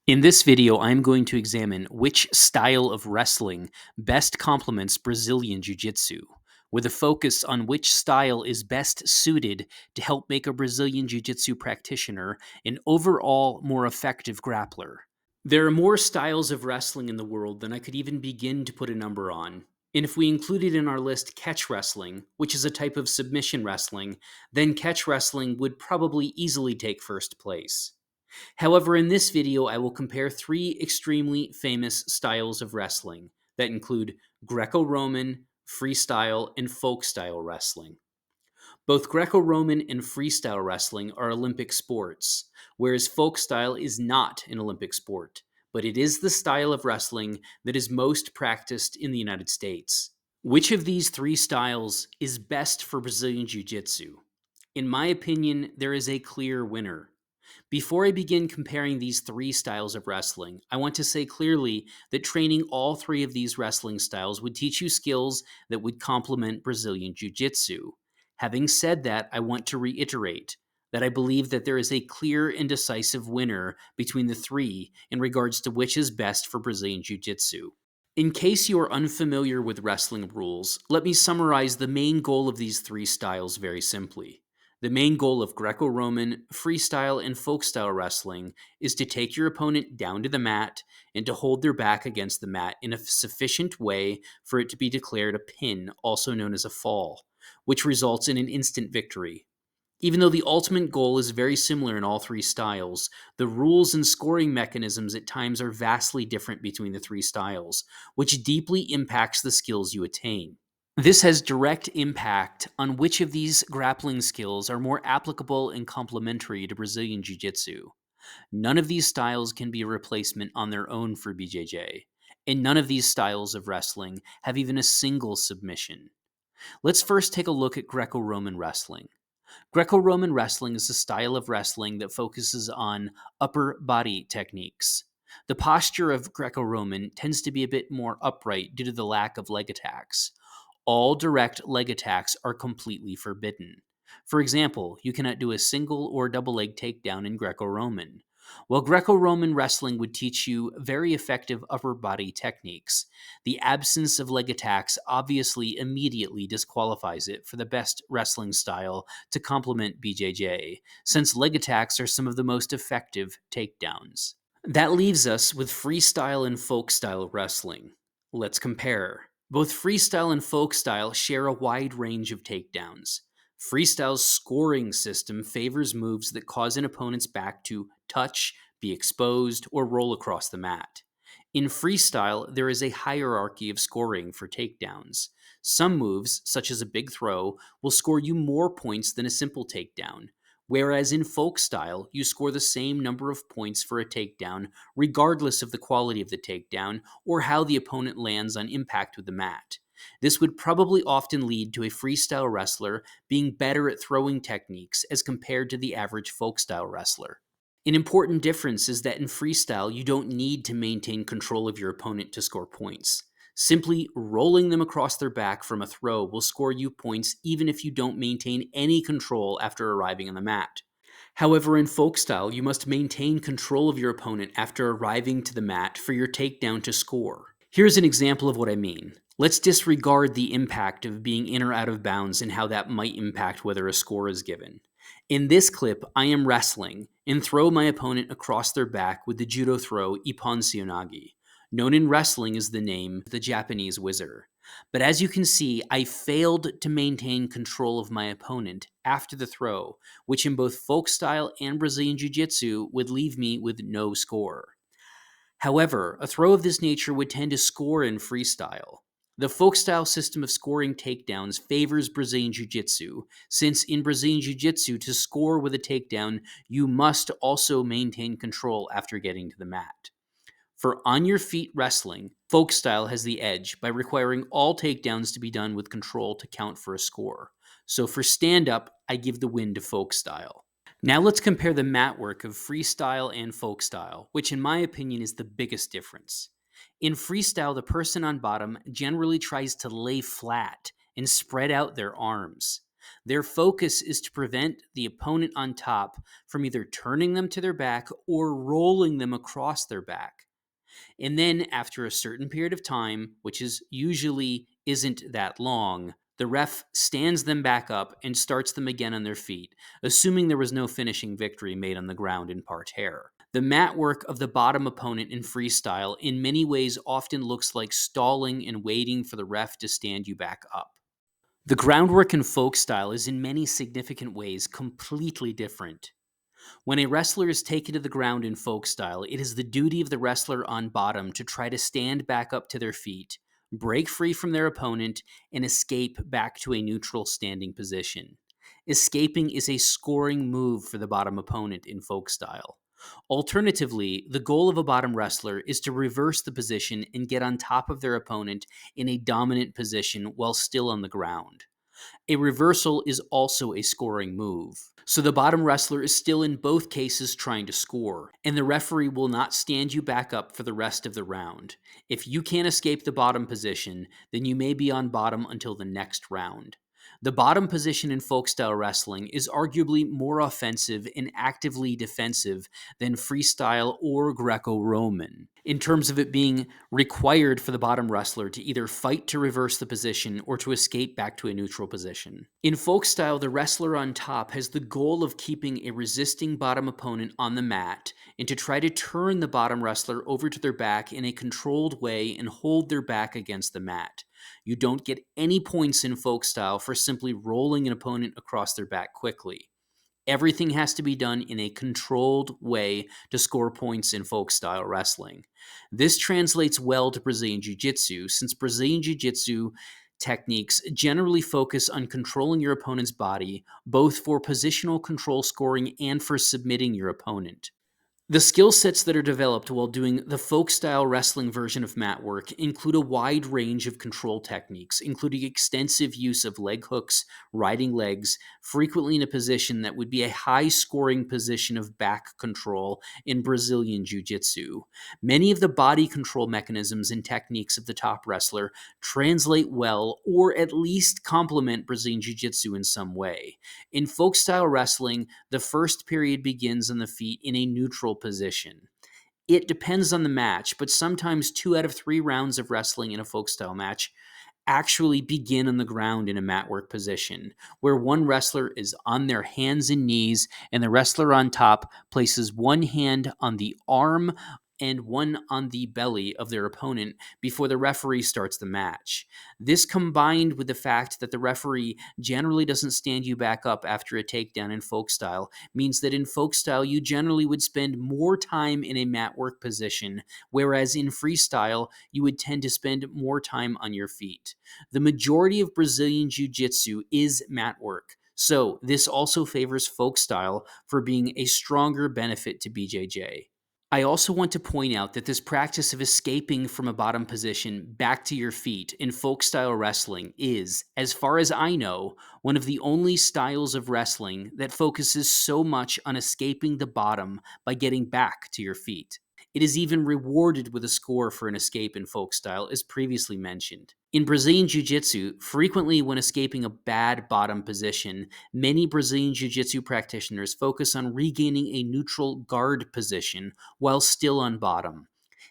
In this video, I'm going to examine which style of wrestling best complements Brazilian Jiu-Jitsu, with a focus on which style is best suited to help make a Brazilian Jiu-Jitsu practitioner an overall more effective grappler. There are more styles of wrestling in the world than I could even begin to put a number on. And if we included in our list catch wrestling, which is a type of submission wrestling, then catch wrestling would probably easily take first place. However, in this video, I will compare three extremely famous styles of wrestling that include Greco-Roman, Freestyle, and Folkstyle Wrestling. Both Greco-Roman and Freestyle Wrestling are Olympic sports, whereas Folkstyle is not an Olympic sport, but it is the style of wrestling that is most practiced in the United States. Which of these three styles is best for Brazilian Jiu-Jitsu? In my opinion, there is a clear winner. Before I begin comparing these three styles of wrestling, I want to say clearly that training all three of these wrestling styles would teach you skills that would complement Brazilian Jiu-Jitsu. Having said that, I want to reiterate that I believe that there is a clear and decisive winner between the three in regards to which is best for Brazilian Jiu-Jitsu. In case you are unfamiliar with wrestling rules, let me summarize the main goal of these three styles very simply. The main goal of Greco-Roman, Freestyle, and Folkstyle wrestling is to take your opponent down to the mat and to hold their back against the mat in a sufficient way for it to be declared a pin, also known as a fall, which results in an instant victory. Even though the ultimate goal is very similar in all three styles, the rules and scoring mechanisms at times are vastly different between the three styles, which deeply impacts the skills you attain. This has direct impact on which of these grappling skills are more applicable and complementary to Brazilian Jiu-Jitsu. None of these styles can be a replacement on their own for BJJ, and none of these styles of wrestling have even a single submission. Let's first take a look at Greco-Roman wrestling. Greco-Roman wrestling is a style of wrestling that focuses on upper body techniques. The posture of Greco-Roman tends to be a bit more upright due to the lack of leg attacks. All direct leg attacks are completely forbidden. For example, you cannot do a single or double leg takedown in Greco-Roman. While Greco-Roman wrestling would teach you very effective upper body techniques, the absence of leg attacks obviously immediately disqualifies it for the best wrestling style to complement BJJ, since leg attacks are some of the most effective takedowns. That leaves us with freestyle and folk style wrestling. Let's compare. Both freestyle and folk style share a wide range of takedowns. Freestyle's scoring system favors moves that cause an opponent's back to touch, be exposed, or roll across the mat. In freestyle, there is a hierarchy of scoring for takedowns. Some moves, such as a big throw, will score you more points than a simple takedown, whereas in folk style, you score the same number of points for a takedown, regardless of the quality of the takedown or how the opponent lands on impact with the mat. This would probably often lead to a freestyle wrestler being better at throwing techniques as compared to the average folk style wrestler. An important difference is that in freestyle, you don't need to maintain control of your opponent to score points. Simply rolling them across their back from a throw will score you points even if you don't maintain any control after arriving on the mat. However, in folkstyle, you must maintain control of your opponent after arriving to the mat for your takedown to score. Here's an example of what I mean. Let's disregard the impact of being in or out of bounds and how that might impact whether a score is given. In this clip, I am wrestling and throw my opponent across their back with the judo throw Ippon Seoinage, known in wrestling as the name the Japanese whizzer. But as you can see, I failed to maintain control of my opponent after the throw, which in both folk style and Brazilian Jiu-Jitsu would leave me with no score. However, a throw of this nature would tend to score in freestyle. The folk-style system of scoring takedowns favors Brazilian Jiu-Jitsu, since in Brazilian Jiu-Jitsu, to score with a takedown, you must also maintain control after getting to the mat. For on-your-feet wrestling, folk-style has the edge by requiring all takedowns to be done with control to count for a score. So for stand-up, I give the win to folk-style. Now let's compare the mat work of freestyle and folk style, which in my opinion is the biggest difference. In freestyle, the person on bottom generally tries to lay flat and spread out their arms. Their focus is to prevent the opponent on top from either turning them to their back or rolling them across their back. And then after a certain period of time, which is usually isn't that long, the ref stands them back up and starts them again on their feet, assuming there was no finishing victory made on the ground in parterre. The mat work of the bottom opponent in freestyle in many ways often looks like stalling and waiting for the ref to stand you back up. The groundwork in folk style is in many significant ways completely different. When a wrestler is taken to the ground in folk style, it is the duty of the wrestler on bottom to try to stand back up to their feet, break free from their opponent, and escape back to a neutral standing position. Escaping is a scoring move for the bottom opponent in folk style. Alternatively, the goal of a bottom wrestler is to reverse the position and get on top of their opponent in a dominant position while still on the ground. A reversal is also a scoring move. So the bottom wrestler is still in both cases trying to score, and the referee will not stand you back up for the rest of the round. If you can't escape the bottom position, then you may be on bottom until the next round. The bottom position in folkstyle wrestling is arguably more offensive and actively defensive than freestyle or Greco-Roman, in terms of it being required for the bottom wrestler to either fight to reverse the position or to escape back to a neutral position. In folkstyle, the wrestler on top has the goal of keeping a resisting bottom opponent on the mat and to try to turn the bottom wrestler over to their back in a controlled way and hold their back against the mat. You don't get any points in folk style for simply rolling an opponent across their back quickly. Everything has to be done in a controlled way to score points in folk style wrestling. This translates well to Brazilian Jiu-Jitsu, since Brazilian Jiu-Jitsu techniques generally focus on controlling your opponent's body, both for positional control scoring and for submitting your opponent. The skill sets that are developed while doing the folk-style wrestling version of mat work include a wide range of control techniques, including extensive use of leg hooks, riding legs, frequently in a position that would be a high-scoring position of back control in Brazilian Jiu-Jitsu. Many of the body control mechanisms and techniques of the top wrestler translate well or at least complement Brazilian Jiu-Jitsu in some way. In folk-style wrestling, the first period begins on the feet in a neutral position. It depends on the match, but sometimes 2 out of 3 rounds of wrestling in a folk style match actually begin on the ground in a mat work position, where one wrestler is on their hands and knees, and the wrestler on top places one hand on the arm and one on the belly of their opponent before the referee starts the match. This, combined with the fact that the referee generally doesn't stand you back up after a takedown in folk style, means that in folk style you generally would spend more time in a mat work position, whereas in freestyle you would tend to spend more time on your feet. The majority of Brazilian Jiu-Jitsu is mat work, so this also favors folk style for being a stronger benefit to BJJ. I also want to point out that this practice of escaping from a bottom position back to your feet in folk style wrestling is, as far as I know, one of the only styles of wrestling that focuses so much on escaping the bottom by getting back to your feet. It is even rewarded with a score for an escape in folk style, as previously mentioned. In Brazilian Jiu-Jitsu, frequently when escaping a bad bottom position, many Brazilian Jiu-Jitsu practitioners focus on regaining a neutral guard position while still on bottom.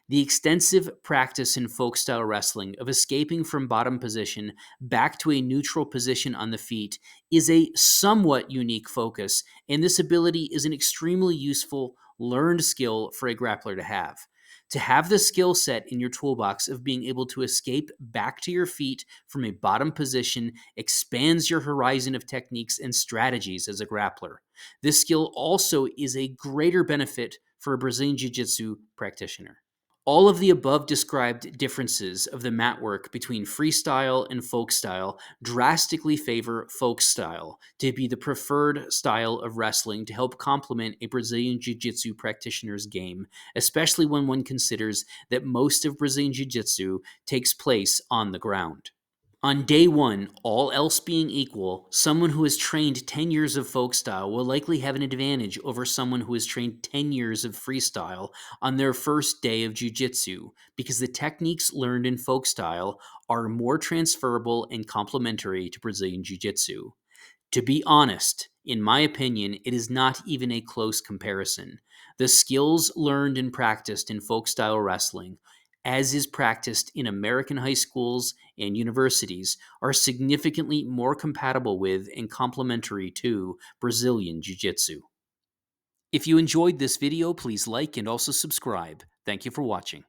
The extensive practice in folk-style wrestling of escaping from bottom position back to a neutral position on the feet is a somewhat unique focus, and this ability is an extremely useful learned skill for a grappler to have. To have the skill set in your toolbox of being able to escape back to your feet from a bottom position expands your horizon of techniques and strategies as a grappler. This skill also is a greater benefit for a Brazilian Jiu-Jitsu practitioner. All of the above described differences of the mat work between freestyle and folk style drastically favor folk style to be the preferred style of wrestling to help complement a Brazilian Jiu-Jitsu practitioner's game, especially when one considers that most of Brazilian Jiu-Jitsu takes place on the ground. On day one, all else being equal, someone who has trained 10 years of folk style will likely have an advantage over someone who has trained 10 years of freestyle on their first day of jiu-jitsu, because the techniques learned in folk style are more transferable and complementary to Brazilian jiu-jitsu. To be honest, in my opinion, it is not even a close comparison. The skills learned and practiced in folkstyle wrestling, as is practiced in American high schools and universities, are significantly more compatible with and complementary to Brazilian Jiu-Jitsu. If you enjoyed this video, please like and also subscribe. Thank you for watching.